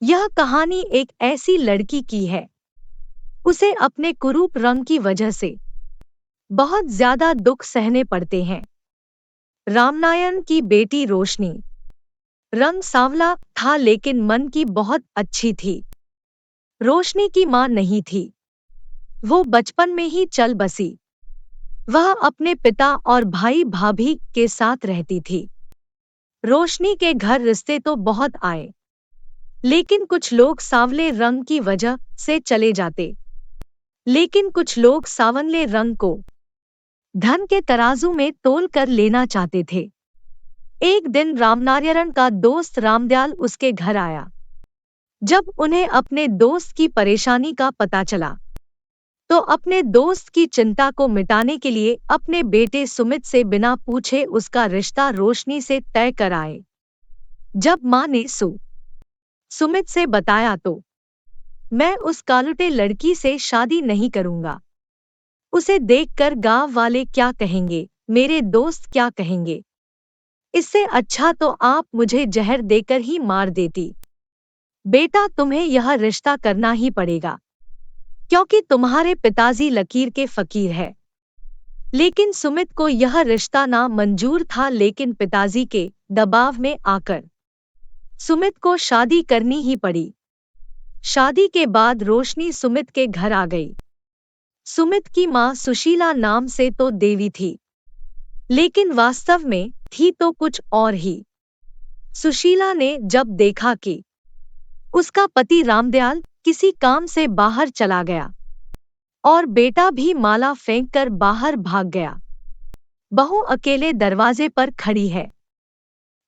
यह कहानी एक ऐसी लड़की की है। उसे अपने कुरूप रंग की वजह से बहुत ज्यादा दुख सहने पड़ते हैं। रामनारायण की बेटी रोशनी रंग सांवला था लेकिन मन की बहुत अच्छी थी। रोशनी की मां नहीं थी। वो बचपन में ही चल बसी। वह अपने पिता और भाई भाभी के साथ रहती थी। रोशनी के घर रिश्ते तो बहुत आए, लेकिन कुछ लोग सांवले रंग की वजह से चले जाते। लेकिन कुछ लोग सांवले रंग को धन के तराजू में तोल कर लेना चाहते थे। एक दिन रामनारायण का दोस्त रामदयाल उसके घर आया। जब उन्हें अपने दोस्त की परेशानी का पता चला, तो अपने दोस्त की चिंता को मिटाने के लिए अपने बेटे सुमित से बिना पूछे उसका रिश्ता रोशनी से तय कर आए। जब मां ने सुमित से बताया तो मैं उस कालुटे लड़की से शादी नहीं करूंगा। उसे देखकर गांव वाले क्या कहेंगे, मेरे दोस्त क्या कहेंगे। इससे अच्छा तो आप मुझे जहर देकर ही मार देती। बेटा, तुम्हें यह रिश्ता करना ही पड़ेगा, क्योंकि तुम्हारे पिताजी लकीर के फकीर है। लेकिन सुमित को यह रिश्ता ना मंजूर था, लेकिन पिताजी के दबाव में आकर सुमित को शादी करनी ही पड़ी। शादी के बाद रोशनी सुमित के घर आ गई। सुमित की मां सुशीला नाम से तो देवी थी, लेकिन वास्तव में थी तो कुछ और ही। सुशीला ने जब देखा कि उसका पति रामदयाल किसी काम से बाहर चला गया और बेटा भी माला फेंककर बाहर भाग गया, बहू अकेले दरवाजे पर खड़ी है,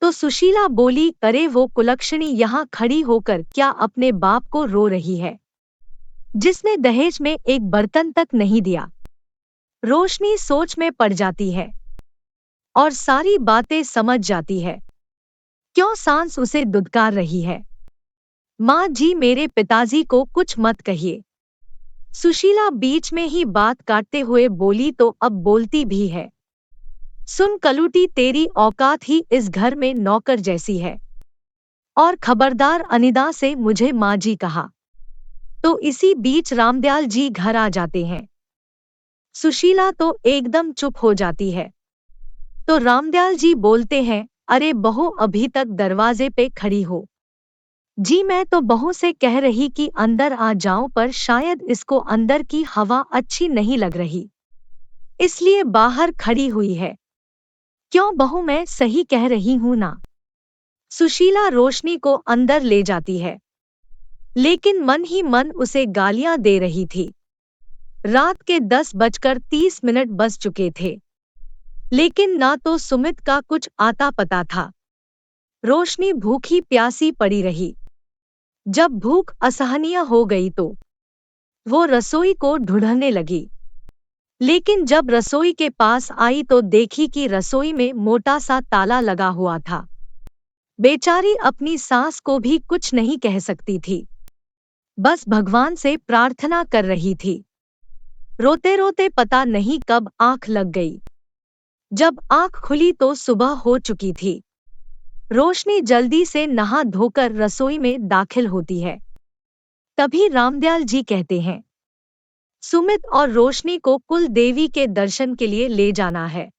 तो सुशीला बोली, अरे वो कुलक्षणी यहाँ खड़ी होकर क्या अपने बाप को रो रही है, जिसने दहेज में एक बर्तन तक नहीं दिया। रोशनी सोच में पड़ जाती है और सारी बातें समझ जाती है। क्यों सास उसे दुदकार रही है। माँ जी, मेरे पिताजी को कुछ मत कहिए। सुशीला बीच में ही बात काटते हुए बोली, तो अब बोलती भी है। सुन कलूटी, तेरी औकात ही इस घर में नौकर जैसी है, और खबरदार अनिदा से मुझे माँ जी कहा। तो इसी बीच रामदयाल जी घर आ जाते हैं। सुशीला तो एकदम चुप हो जाती है। तो रामदयाल जी बोलते हैं, अरे बहू, अभी तक दरवाजे पे खड़ी हो। जी, मैं तो बहू से कह रही कि अंदर आ जाऊं, पर शायद इसको अंदर की हवा अच्छी नहीं लग रही, इसलिए बाहर खड़ी हुई है। क्यों बहू, मैं सही कह रही हूं ना। सुशीला रोशनी को अंदर ले जाती है, लेकिन मन ही मन उसे गालियां दे रही थी। रात के 10:30 बज चुके थे, लेकिन ना तो सुमित का कुछ आता पता था। रोशनी भूखी प्यासी पड़ी रही। जब भूख असहनीय हो गई तो वो रसोई को ढूंढने लगी, लेकिन जब रसोई के पास आई तो देखी कि रसोई में मोटा सा ताला लगा हुआ था। बेचारी अपनी सास को भी कुछ नहीं कह सकती थी, बस भगवान से प्रार्थना कर रही थी। रोते रोते पता नहीं कब आंख लग गई। जब आंख खुली तो सुबह हो चुकी थी। रोशनी जल्दी से नहा धोकर रसोई में दाखिल होती है। तभी रामदयाल जी कहते हैं, सुमित और रोशनी को कुल देवी के दर्शन के लिए ले जाना है।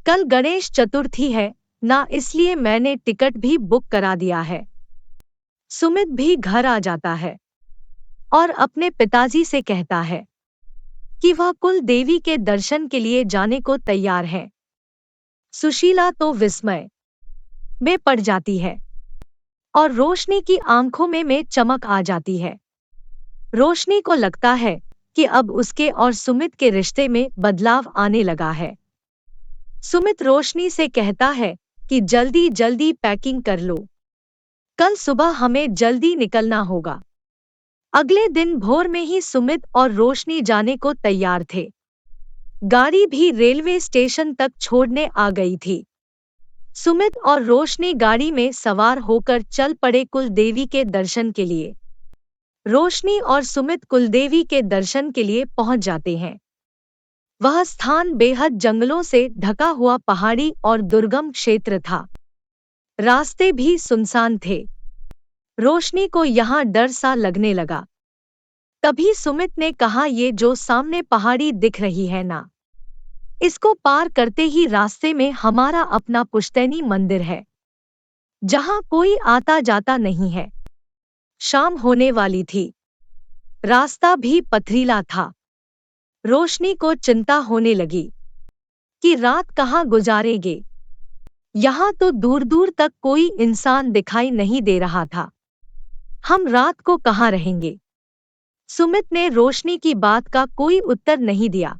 कल गणेश चतुर्थी है ना, इसलिए मैंने टिकट भी बुक करा दिया है। सुमित भी घर आ जाता है और अपने पिताजी से कहता है कि वह कुल देवी के दर्शन के लिए जाने को तैयार है। सुशीला तो विस्मय में पड़ जाती है और रोशनी की आंखों में चमक आ जाती है। रोशनी को लगता है कि अब उसके और सुमित के रिश्ते में बदलाव आने लगा है। सुमित रोशनी से कहता है कि जल्दी जल्दी पैकिंग कर लो, कल सुबह हमें जल्दी निकलना होगा। अगले दिन भोर में ही सुमित और रोशनी जाने को तैयार थे। गाड़ी भी रेलवे स्टेशन तक छोड़ने आ गई थी। सुमित और रोशनी गाड़ी में सवार होकर चल पड़े कुलदेवी के दर्शन के लिए। रोशनी और सुमित कुलदेवी के दर्शन के लिए पहुंच जाते हैं। वह स्थान बेहद जंगलों से ढका हुआ पहाड़ी और दुर्गम क्षेत्र था। रास्ते भी सुनसान थे। रोशनी को यहाँ डर सा लगने लगा। तभी सुमित ने कहा, ये जो सामने पहाड़ी दिख रही है ना, इसको पार करते ही रास्ते में हमारा अपना पुश्तैनी मंदिर है, जहां कोई आता जाता नहीं है। शाम होने वाली थी, रास्ता भी पथरीला था। रोशनी को चिंता होने लगी कि रात कहाँ गुजारेंगे। यहाँ तो दूर दूर तक कोई इंसान दिखाई नहीं दे रहा था। हम रात को कहाँ रहेंगे? सुमित ने रोशनी की बात का कोई उत्तर नहीं दिया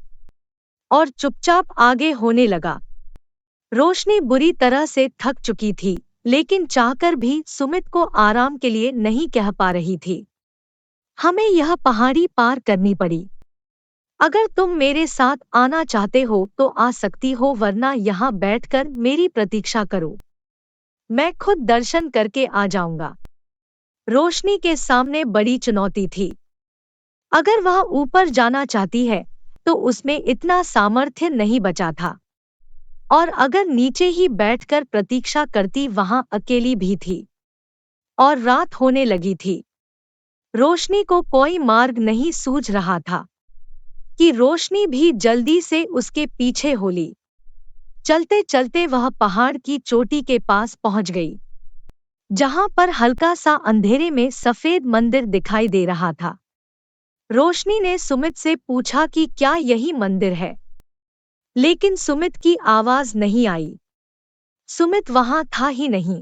और चुपचाप आगे होने लगा। रोशनी बुरी तरह से थक चुकी थी, लेकिन चाहकर भी सुमित को आराम के लिए नहीं कह पा रही थी। हमें यह पहाड़ी पार करनी पड़ी। अगर तुम मेरे साथ आना चाहते हो तो आ सकती हो, वरना यहाँ बैठकर मेरी प्रतीक्षा करो। मैं खुद दर्शन करके आ जाऊंगा। रोशनी के सामने बड़ी चुनौती थी। अगर वह ऊपर जाना चाहती है तो उसमें इतना सामर्थ्य नहीं बचा था, और अगर नीचे ही बैठकर प्रतीक्षा करती, वहां अकेली भी थी और रात होने लगी थी। रोशनी को कोई मार्ग नहीं सूझ रहा था कि रोशनी भी जल्दी से उसके पीछे हो ली। चलते चलते वह पहाड़ की चोटी के पास पहुंच गई, जहां पर हल्का सा अंधेरे में सफेद मंदिर दिखाई दे रहा था। रोशनी ने सुमित से पूछा कि क्या यही मंदिर है, लेकिन सुमित की आवाज नहीं आई। सुमित वहां था ही नहीं।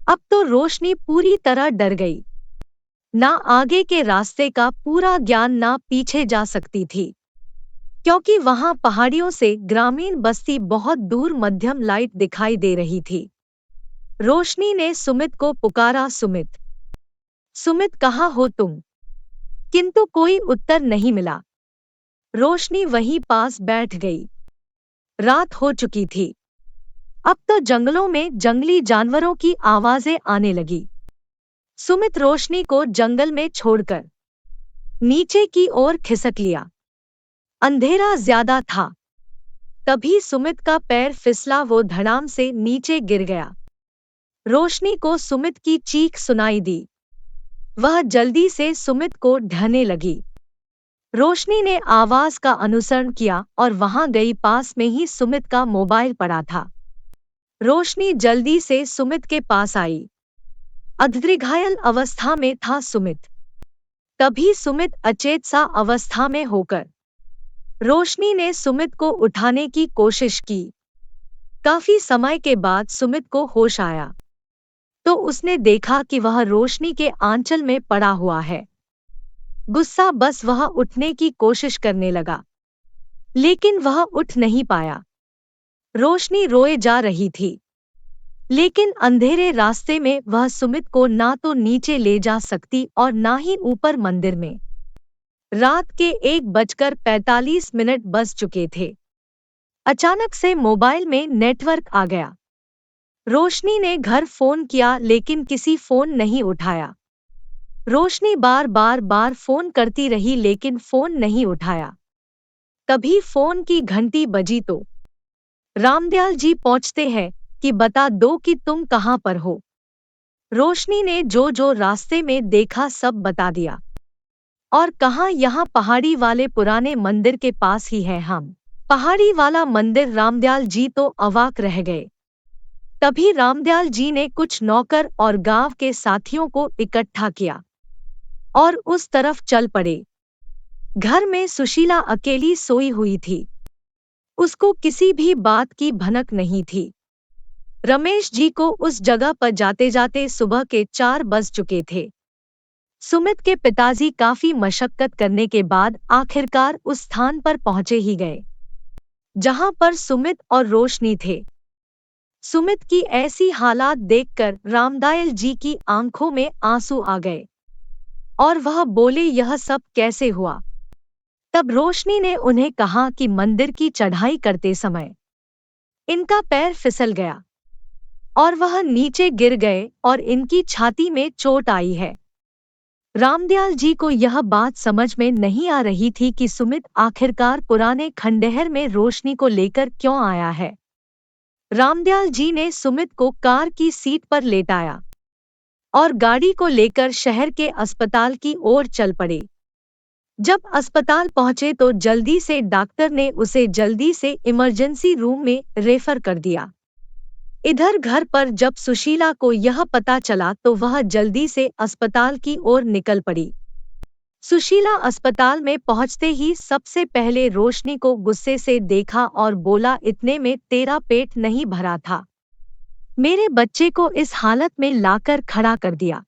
अब तो रोशनी पूरी तरह डर गई। ना आगे के रास्ते का पूरा ज्ञान, ना पीछे जा सकती थी, क्योंकि वहां पहाड़ियों से ग्रामीण बस्ती बहुत दूर मध्यम लाइट दिखाई दे रही थी। रोशनी ने सुमित को पुकारा, सुमित, सुमित, कहाँ हो तुम? किंतु कोई उत्तर नहीं मिला। रोशनी वहीं पास बैठ गई। रात हो चुकी थी। अब तो जंगलों में जंगली जानवरों की आवाजें आने लगी। सुमित रोशनी को जंगल में छोड़कर नीचे की ओर खिसक लिया। अंधेरा ज्यादा था। तभी सुमित का पैर फिसला, वो धड़ाम से नीचे गिर गया। रोशनी को सुमित की चीख सुनाई दी। वह जल्दी से सुमित को ढहने लगी। रोशनी ने आवाज का अनुसरण किया और वहां गई। पास में ही सुमित का मोबाइल पड़ा था। रोशनी जल्दी से सुमित के पास आई। अर्धघायल अवस्था में था सुमित। तभी सुमित अचेत सा अवस्था में होकर रोशनी ने सुमित को उठाने की कोशिश की। काफी समय के बाद सुमित को होश आया तो उसने देखा कि वह रोशनी के आंचल में पड़ा हुआ है। गुस्सा बस वह उठने की कोशिश करने लगा, लेकिन वह उठ नहीं पाया। रोशनी रोए जा रही थी, लेकिन अंधेरे रास्ते में वह सुमित को ना तो नीचे ले जा सकती और ना ही ऊपर मंदिर में। रात के 1:45 बज चुके थे। अचानक से मोबाइल में नेटवर्क आ गया। रोशनी ने घर फोन किया, लेकिन किसी फोन नहीं उठाया। रोशनी बार फोन करती रही, लेकिन फोन नहीं उठाया। तभी फोन की घंटी बजी तो रामदयाल जी पहुंचते हैं कि बता दो कि तुम कहां पर हो। रोशनी ने जो जो रास्ते में देखा सब बता दिया और कहा, यहाँ पहाड़ी वाले पुराने मंदिर के पास ही है हम। पहाड़ी वाला मंदिर? रामदयाल जी तो अवाक रह गए। तभी रामदयाल जी ने कुछ नौकर और गांव के साथियों को इकट्ठा किया और उस तरफ चल पड़े। घर में सुशीला अकेली सोई हुई थी। उसको किसी भी बात की भनक नहीं थी। रमेश जी को उस जगह पर जाते जाते सुबह के 4 बज चुके थे। सुमित के पिताजी काफी मशक्कत करने के बाद आखिरकार उस स्थान पर पहुंचे ही गए जहां पर सुमित और रोशनी थे। सुमित की ऐसी हालात देखकर रामदयाल जी की आंखों में आंसू आ गए और वह बोले, यह सब कैसे हुआ? तब रोशनी ने उन्हें कहा कि मंदिर की चढ़ाई करते समय इनका पैर फिसल गया और वह नीचे गिर गए और इनकी छाती में चोट आई है। रामदयाल जी को यह बात समझ में नहीं आ रही थी कि सुमित आखिरकार पुराने खंडहर में रोशनी को लेकर क्यों आया है। रामदयाल जी ने सुमित को कार की सीट पर लेटाया और गाड़ी को लेकर शहर के अस्पताल की ओर चल पड़े। जब अस्पताल पहुंचे तो जल्दी से डॉक्टर ने उसे जल्दी से इमरजेंसी रूम में रेफर कर दिया। इधर घर पर जब सुशीला को यह पता चला तो वह जल्दी से अस्पताल की ओर निकल पड़ी। सुशीला अस्पताल में पहुंचते ही सबसे पहले रोशनी को गुस्से से देखा और बोला, इतने में तेरा पेट नहीं भरा था? मेरे बच्चे को इस हालत में लाकर खड़ा कर दिया।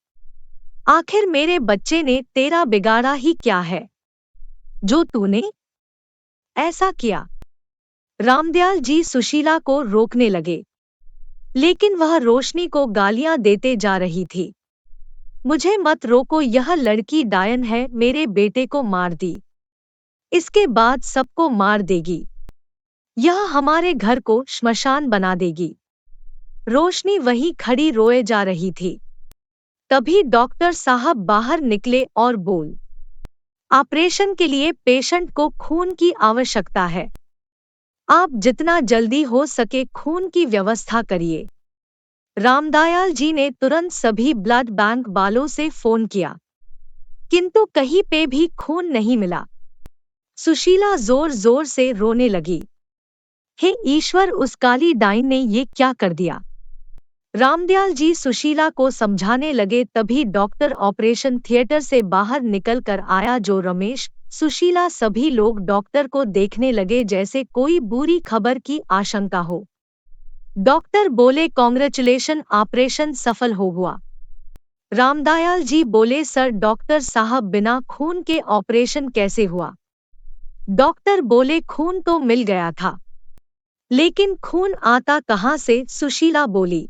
आखिर मेरे बच्चे ने तेरा बिगाड़ा ही क्या है जो तूने ऐसा किया? रामदयाल जी सुशीला को रोकने लगे, लेकिन वह रोशनी को गालियां देते जा रही थी। मुझे मत रोको, यह लड़की डायन है, मेरे बेटे को मार दी, इसके बाद सबको मार देगी, यह हमारे घर को श्मशान बना देगी। रोशनी वहीं खड़ी रोए जा रही थी। तभी डॉक्टर साहब बाहर निकले और बोल, ऑपरेशन के लिए पेशेंट को खून की आवश्यकता है, आप जितना जल्दी हो सके खून की व्यवस्था करिए। रामदयाल जी ने तुरंत सभी ब्लड बैंक वालों से फोन किया, किंतु कहीं पे भी खून नहीं मिला। सुशीला जोर जोर से रोने लगी, हे ईश्वर, उस काली डाइन ने ये क्या कर दिया? रामदयाल जी सुशीला को समझाने लगे। तभी डॉक्टर ऑपरेशन थिएटर से बाहर निकल कर आया। जो रमेश, सुशीला सभी लोग डॉक्टर को देखने लगे जैसे कोई बुरी खबर की आशंका हो। डॉक्टर बोले, कांग्रेचुलेशन, ऑपरेशन सफल हो हुआ। रामदयाल जी बोले, सर डॉक्टर साहब, बिना खून के ऑपरेशन कैसे हुआ? डॉक्टर बोले, खून तो मिल गया था, लेकिन खून आता कहां से? सुशीला बोली।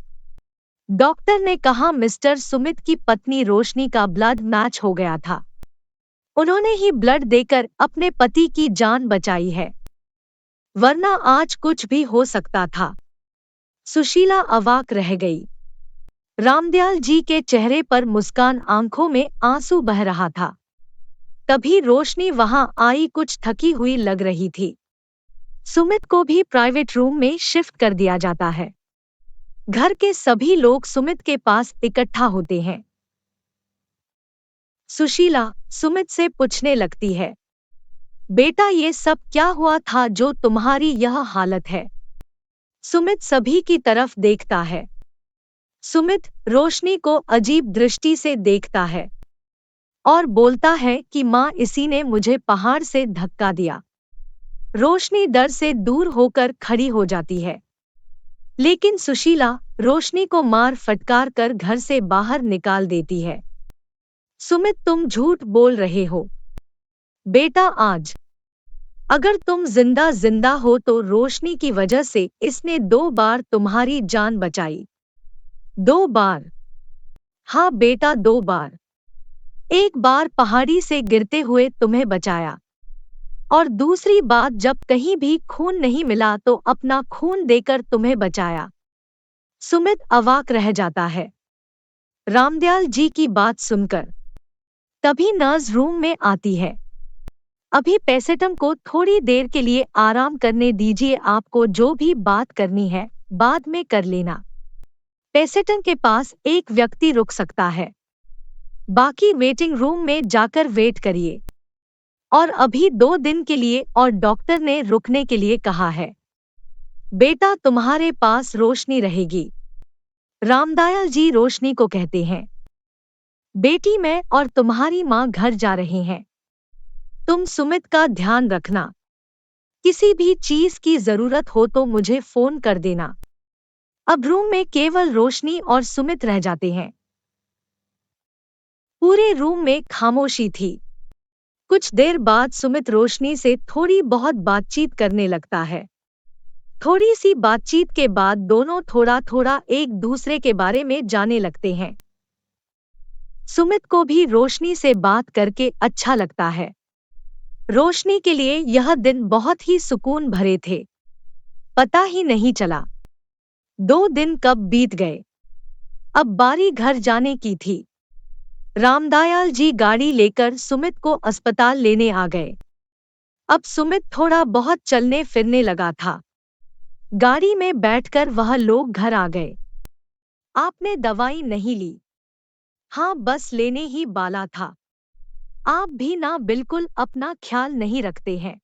डॉक्टर ने कहा, मिस्टर सुमित की पत्नी रोशनी का ब्लड मैच हो गया था, उन्होंने ही ब्लड देकर अपने पति की जान बचाई है, वरना आज कुछ भी हो सकता था। सुशीला अवाक रह गई। रामदयाल जी के चेहरे पर मुस्कान, आंखों में आंसू बह रहा था। तभी रोशनी वहां आई, कुछ थकी हुई लग रही थी। सुमित को भी प्राइवेट रूम में शिफ्ट कर दिया जाता है। घर के सभी लोग सुमित के पास इकट्ठा होते हैं। सुशीला सुमित से पूछने लगती है, बेटा ये सब क्या हुआ था जो तुम्हारी यह हालत है? सुमित सभी की तरफ देखता है। सुमित रोशनी को अजीब दृष्टि से देखता है और बोलता है कि माँ, इसी ने मुझे पहाड़ से धक्का दिया। रोशनी डर से दूर होकर खड़ी हो जाती है, लेकिन सुशीला रोशनी को मार फटकार कर घर से बाहर निकाल देती है। सुमित, तुम झूठ बोल रहे हो बेटा, आज अगर तुम जिंदा हो तो रोशनी की वजह से इसने 2 बार तुम्हारी जान बचाई। 2 बार? हाँ बेटा, 2 बार। एक बार पहाड़ी से गिरते हुए तुम्हें बचाया, और दूसरी बात जब कहीं भी खून नहीं मिला तो अपना खून देकर तुम्हें बचाया। सुमित अवाक रह जाता है रामदयाल जी की बात सुनकर। तभी नर्स रूम में आती है। अभी पेशेंट को थोड़ी देर के लिए आराम करने दीजिए, आपको जो भी बात करनी है बाद में कर लेना। पेशेंट के पास एक व्यक्ति रुक सकता है, बाकी वेटिंग रूम में जाकर वेट करिए। और अभी 2 दिन के लिए और डॉक्टर ने रुकने के लिए कहा है। बेटा, तुम्हारे पास रोशनी रहेगी। रामदयाल जी रोशनी को कहते हैं, बेटी, मैं और तुम्हारी माँ घर जा रहे हैं, तुम सुमित का ध्यान रखना, किसी भी चीज की जरूरत हो तो मुझे फोन कर देना। अब रूम में केवल रोशनी और सुमित रह जाते हैं। पूरे रूम में खामोशी थी। कुछ देर बाद सुमित रोशनी से थोड़ी बहुत बातचीत करने लगता है। थोड़ी सी बातचीत के बाद दोनों थोड़ा थोड़ा एक दूसरे के बारे में जानने लगते हैं। सुमित को भी रोशनी से बात करके अच्छा लगता है। रोशनी के लिए यह दिन बहुत ही सुकून भरे थे, पता ही नहीं चला 2 दिन कब बीत गए। अब बारी घर जाने की थी। रामदयाल जी गाड़ी लेकर सुमित को अस्पताल लेने आ गए। अब सुमित थोड़ा बहुत चलने फिरने लगा था। गाड़ी में बैठकर वह लोग घर आ गए। आपने दवाई नहीं ली? हाँ, बस लेने ही वाला था। आप भी ना बिल्कुल अपना ख्याल नहीं रखते हैं।